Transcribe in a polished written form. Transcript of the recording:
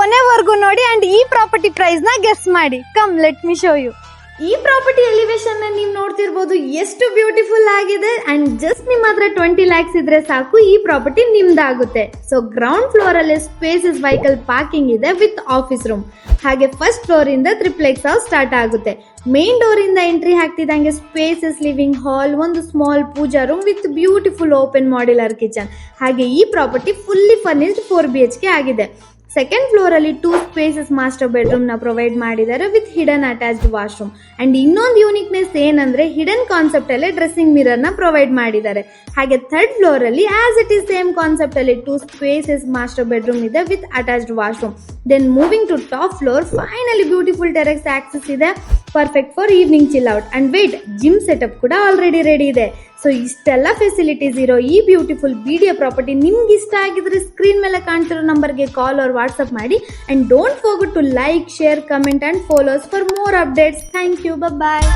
ಕೊನೆವರೆಗೂ ನೋಡಿ ಅಂಡ್ ಈ ಪ್ರಾಪರ್ಟಿ ಪ್ರೈಸ್ ನ ಗೆಸ್ ಮಾಡಿ. Come let me show you. ಈ ಪ್ರಾಪರ್ಟಿ ಎಲಿವೇಶನ್ ನೀವು ನೋಡ್ತಿರ್ಬೋದು ಎಷ್ಟು ಬ್ಯೂಟಿಫುಲ್ ಆಗಿದೆ ಅಂಡ್ ಜಸ್ಟ್ ನಿಮ್ಮ ಹತ್ರ 20 lakhs ಇದ್ರೆ ಸಾಕು ಈ ಪ್ರಾಪರ್ಟಿ ನಿಮ್ದಾಗುತ್ತೆ. ಸೊ ಗ್ರೌಂಡ್ ಫ್ಲೋರ್ ಅಲ್ಲಿ ಸ್ಪೇಸಸ್ ವೆಹಿಕಲ್ ಪಾರ್ಕಿಂಗ್ ಇದೆ ವಿತ್ ಆಫೀಸ್ ರೂಮ್. ಹಾಗೆ ಫಸ್ಟ್ ಫ್ಲೋರ್ ಇಂದ ಟ್ರಿಪ್ಲೆಕ್ಸ್ ಹೌಸ್ ಸ್ಟಾರ್ಟ್ ಆಗುತ್ತೆ. ಮೇನ್ ಡೋರ್ ಇಂದ ಎಂಟ್ರಿ ಹಾಕ್ತಿದ್ದಂಗೆ ಸ್ಪೇಸಸ್ ಲಿವಿಂಗ್ ಹಾಲ್, ಒಂದು small pooja room with beautiful open modular kitchen. ಹಾಗೆ ಈ ಪ್ರಾಪರ್ಟಿ ಫುಲ್ಲಿ ಫರ್ನಿಶ್ಡ್ 4 BHK ಆಗಿದೆ. ಸೆಕೆಂಡ್ ಫ್ಲೋರ್ ಅಲ್ಲಿ 2 ಸ್ಪೇಸಸ್ ಮಾಸ್ಟರ್ ಬೆಡ್ರೂಮ್ ನ ಪ್ರೊವೈಡ್ ಮಾಡಿದ್ದಾರೆ with hidden attached washroom. And ಇನ್ನೊಂದು ಯೂನಿಕ್ನೆಸ್ ಏನಂದ್ರೆ ಹಿಡನ್ ಕಾನ್ಸೆಪ್ಟ್ ಅಲ್ಲಿ ಡ್ರೆಸ್ಸಿಂಗ್ ಮಿರರ್ ನ ಪ್ರೊವೈಡ್ ಮಾಡಿದ್ದಾರೆ. ಹಾಗೆ ಥರ್ಡ್ ಫ್ಲೋರ್ ಅಲ್ಲಿ as it is same concept ಅಲ್ಲಿ 2 ಸ್ಪೇಸಸ್ ಮಾಸ್ಟರ್ ಬೆಡ್ರೂಮ್ ಇದೆ with attached washroom. Then moving to top floor, finally beautiful terrace access ಇದೆ, perfect for evening chill out. And wait, gym setup ಕೂಡ already ready ಇದೆ. So ಇಷ್ಟೆಲ್ಲ facilities ಇರೋ ಈ beautiful BDA property ನಿಮ್ಗೆ ಇಷ್ಟ ಆಗಿದ್ರೆ ಸ್ಕ್ರೀನ್ ಮೇಲೆ ಕಾಣ್ತಿರೋ ನಂಬರ್ಗೆ ಕಾಲ್ ಆರ್ ವಾಟ್ಸ್ಆಪ್ ಮಾಡಿ. And don't forget to like, share, comment and follows for more updates. Thank you. Bye.